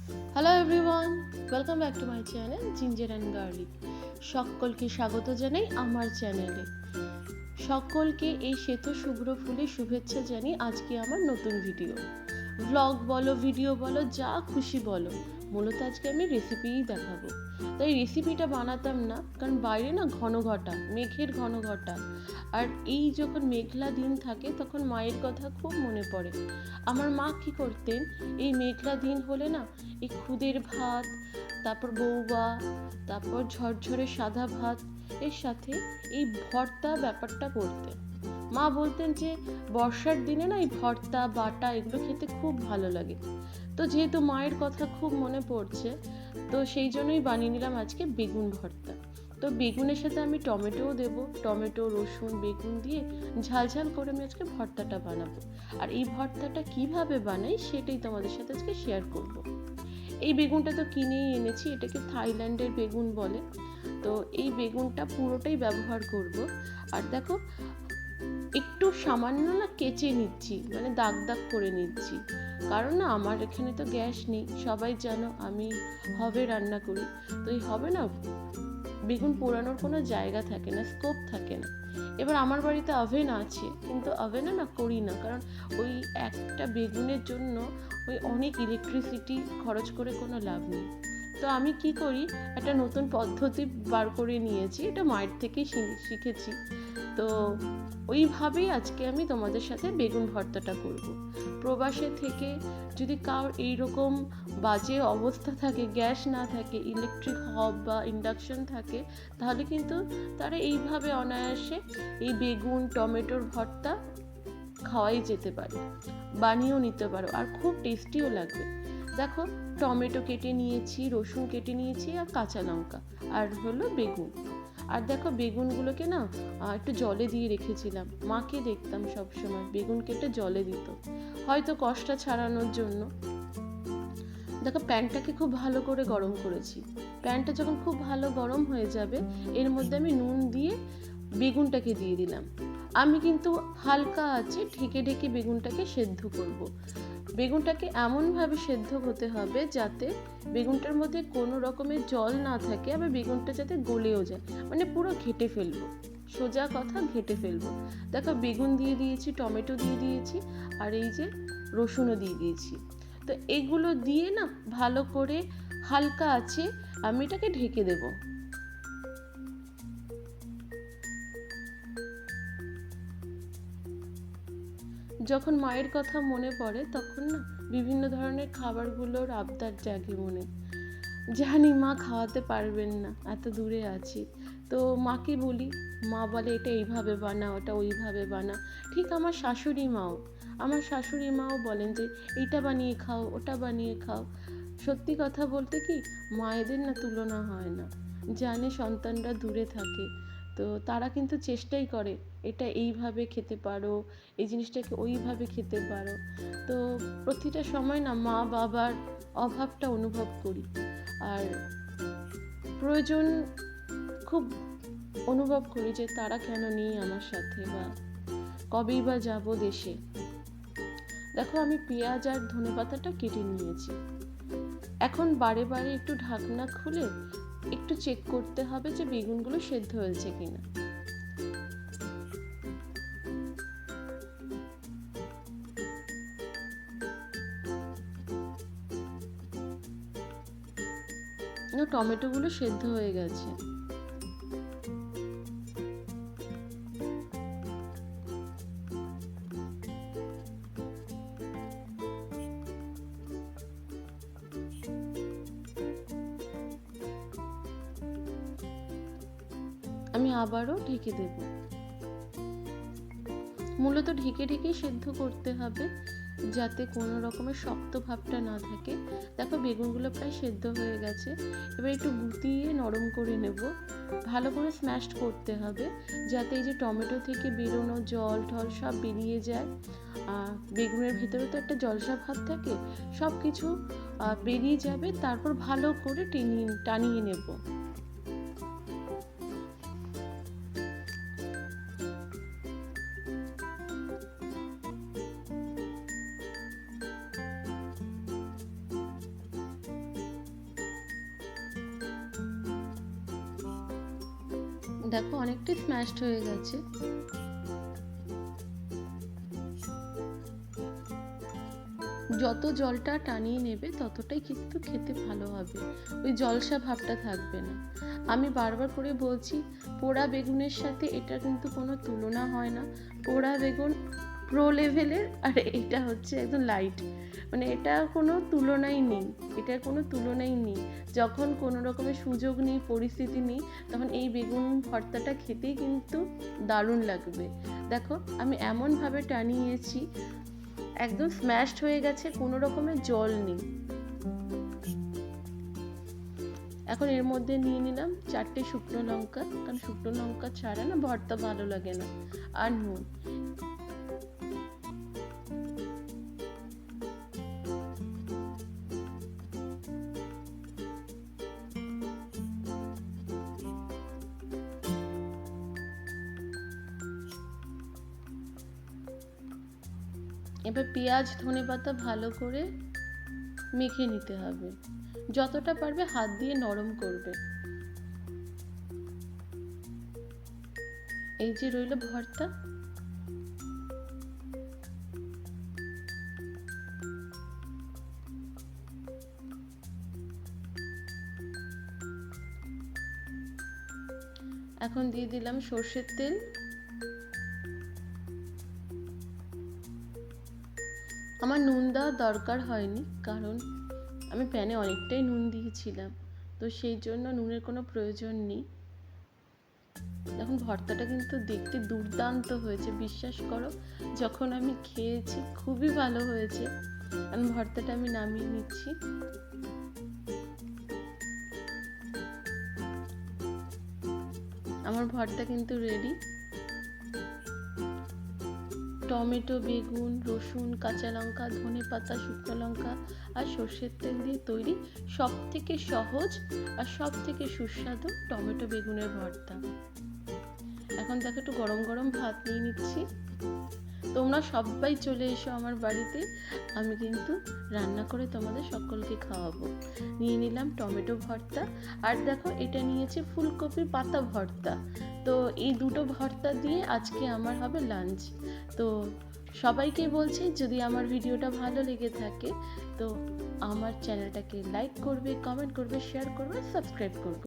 Hello everyone, welcome back to my channel ginger and garlic. সকলকে স্বাগত জানাই আমার চ্যানেলে। সকলকে এই শ্বেত শুভ্র ফুলে শুভেচ্ছা জানি। আজকে আমার নতুন ভিডিও, ব্লগ বলো, ভিডিও বলো, যা খুশি বলো, মূলত আজকে আমি রেসিপিই দেখাবো। তাই রেসিপিটা বানাতাম না, কারণ বাইরে না ঘন ঘটা, মেঘের ঘন ঘটা। আর এই যখন মেঘলা দিন থাকে তখন মায়ের কথা খুব মনে পড়ে। আমার মা কি করতেন, এই মেঘলা দিন হলে না এই খুদের ভাত, তারপর বৌবা, তারপর ঝরঝরে সাদা ভাত, এর সাথে এই ভর্তা ব্যাপারটা করতেন। মা বলতেন যে বর্ষার দিনে না এই ভর্তা বাটা এগুলো খেতে খুব ভালো লাগে। তো যেহেতু মায়ের কথা খুব মনে পড়ছে, তো সেই জন্যই বানিয়ে নিলাম আজকে বেগুন ভর্তা। তো বেগুনের সাথে আমি টমেটোও দেবো, টমেটো রসুন বেগুন দিয়ে ঝালঝাল করে আমি আজকে ভর্তাটা বানাবো। আর এই ভর্তাটা কিভাবে বানাই সেটাই তোমাদের সাথে আজকে শেয়ার করব। এই বেগুনটা তো কিনেই এনেছি, এটাকে থাইল্যান্ডের বেগুন বলে। তো এই বেগুনটা পুরোটাই ব্যবহার করব। আর দেখো, একটু সামান্য না কেচে নিচ্ছি, মানে দাগ দাগ করে নিচ্ছি, কারণ না আমার এখানে তো গ্যাস নেই, সবাই জানো আমি হবে রান্না করি। তো এই হবে না, বেগুন পোড়ানোর কোনো জায়গা থাকে না, স্কোপ থাকে না। এবার আমার বাড়িতে ওভেন আছে, কিন্তু ওভেনে না করি না, কারণ ওই একটা বেগুনের জন্য ওই অনেক ইলেকট্রিসিটি খরচ করে কোনো লাভ নেই। তো আমি কি করি, একটা নতুন পদ্ধতি বার করে নিয়েছি, এটা মায়ের থেকেই শিখেছি। তো ওইভাবেই আজকে আমি তোমাদের সাথে বেগুন ভর্তাটা করব। প্রবাসে থেকে যদি কারোর এইরকম বাজে অবস্থা থাকে, গ্যাস না থাকে, ইলেকট্রিক হব বা ইন্ডাকশন থাকে, তাহলে কিন্তু তারা এইভাবে অনায়াসে এই বেগুন টমেটোর ভর্তা খাওয়াই যেতে পারে, বানিয়েও নিতে পারো, আর খুব টেস্টিও লাগবে। দেখো, টমেটো কেটে নিয়েছি, রসুন কেটে নিয়েছি, আর কাঁচা লঙ্কা, আর হলো বেগুন। আর দেখো, বেগুনগুলোকে না একটু জলে দিয়ে রেখেছিলাম, মাকে দেখতাম সবসময় বেগুন কেটে জলে দিত, হয়তো কষ্টটা ছাড়ানোর জন্য। দেখো, প্যানটাকে খুব ভালো করে গরম করেছি। প্যানটা যখন খুব ভালো গরম হয়ে যাবে, এর মধ্যে আমি নুন দিয়ে বেগুনটাকে দিয়ে দিলাম। আমি কিন্তু হালকা আছে ঢেকে ঢেকে বেগুনটাকে সেদ্ধ করব। বেগুনটাকে এমনভাবে সেদ্ধ হতে হবে যাতে বেগুনটার মধ্যে কোনো রকমের জল না থাকে, আবার বেগুনটা যাতে গলেও যায়, মানে পুরো ঘেটে ফেলবো, সোজা কথা ঘেটে ফেলবো। দেখো, বেগুন দিয়ে দিয়েছি, টমেটো দিয়ে দিয়েছি, আর এই যে রসুনও দিয়ে দিয়েছি। তো এগুলো দিয়ে না ভালো করে হালকা আছে আমি এটাকে ঢেকে দেব। যখন মায়ের কথা মনে পড়ে তখন না বিভিন্ন ধরনের খাবারগুলোর আবদার জাগে মনে। জানি মা খাওয়াতে পারবেন না, এত দূরে আছি। তো মাকে বলি, মা বলে এটা এইভাবে বানা, ওটা ওইভাবে বানা। ঠিক আমার শাশুড়ি মাও বলেন যে এইটা বানিয়ে খাও, ওটা বানিয়ে খাও। সত্যি কথা বলতে কি, মায়েদের না তুলনা হয় না। জানে সন্তানরা দূরে থাকে, তো তারা কিন্তু চেষ্টাই করে এটা এইভাবে খেতে পারো, এই জিনিসটাকে ওইভাবে খেতে পারো। তো প্রতিটা সময় না মা বাবার অভাবটা অনুভব করি, আর প্রয়োজন খুব অনুভব করি যে তারা কেন নেই আমার সাথে, বা কবেই বা যাব দেশে। দেখো, আমি পেঁয়াজ আর ধনেপাতাটা কেটে নিয়েছি। এখন বারে বারে একটু ঢাকনা খুলে একটু চেক করতে হবে যে বেগুনগুলো সেদ্ধ হয়েছে কিনা। টমেটোগুলো সেদ্ধ হয়ে গেছে। আমি আবারও ঢেকে দেব। মূলত ঢেকে ঢেকে সেদ্ধ করতে হবে যাতে কোনো রকমের শক্ত ভাবটা না থাকে। দেখো, বেগুনগুলো প্রায় সেদ্ধ হয়ে গেছে। এবার একটু গুটিয়ে নরম করে নেব, ভালো করে স্ম্যাশ করতে হবে যাতে এই যে টমেটো থেকে বেরোনো জল টল সব বেরিয়ে যায়। বেগুনের ভেতরে তো একটা জলসা ভাব থাকে, সব কিছু বেরিয়ে যাবে, তারপর ভালো করে টানিয়ে নেব। দেখো অনেকটাই স্ম্যাশড হয়ে গেছে। যত জলটা টানিয়ে নেবে ততটাই কিন্তু খেতে ভালো হবে, ওই জলসা ভাবটা থাকবে না। আমি বারবার করে বলছি, পোড়া বেগুনের সাথে এটা কিন্তু কোনো তুলনা হয় না। পোড়া বেগুন প্রো লেভেলের, আর এটা হচ্ছে একদম লাইট, মানে এটা কোনো তুলনাই নেই, এটার কোনো তুলনাই নেই। যখন কোনো রকমের সুযোগ নেই, পরিস্থিতি নেই, তখন এই বেগুন ভর্তাটা খেতেই কিন্তু দারুণ লাগবে। দেখো আমি এমনভাবে টানিয়েছি, একদম স্ম্যাশড হয়ে গেছে, কোনো রকমের জল নেই। এখন এর মধ্যে নিয়ে নিলাম 4টে শুকনো লঙ্কা, কারণ শুকনো লঙ্কা ছাড়া না ভর্তা ভালো লাগে না, আর নুন। এবার পেঁয়াজ ধনেপাতা ভালো করে মেখে নিতে হবে, যতটা পারবে হাত দিয়ে নরম করবে। এই যে রইল ভর্তা। এখন দিয়ে দিলাম সর্ষের তেল। আমার নুন দেওয়ার দরকার হয়নি, কারণ আমি প্যানে অনেকটাই নুন দিয়েছিলাম, তো সেই জন্য নুনের কোনো প্রয়োজন নেই। এখন ভর্তাটা কিন্তু দেখতে দুর্দান্ত হয়েছে, বিশ্বাস করো, যখন আমি খেয়েছি খুবই ভালো হয়েছে। এখন ভর্তাটা আমি নামিয়ে নিচ্ছি। আমার ভর্তা কিন্তু রেডি। টমেটো, বেগুন, রসুন, কাঁচা লঙ্কা, ধনেপাতা, শুকনো লঙ্কা আর সর্ষের তেল দিয়ে তৈরি সব থেকে সহজ আর সব থেকে সুস্বাদু টমেটো বেগুনের ভর্তা। এখন দেখো একটু গরম গরম ভাত নিয়ে নিচ্ছি। তোমরা সবাই চলে এসো আমার বাড়িতে, আমি কিন্তু রান্না করে তোমাদের সকলকে খাওয়াবো। নিয়ে নিলাম টমেটো ভর্তা, আর দেখো এটা নিয়েছি ফুলকপি পাতা ভর্তা। তো এই দুটো ভর্তা দিয়ে আজকে আমার হবে লাঞ্চ। তো সবাইকে বলছি, যদি আমার ভিডিওটা ভালো লেগে থাকে তো আমার চ্যানেলটাকে লাইক করবে, কমেন্ট করবে, শেয়ার করবে, সাবস্ক্রাইব করবে।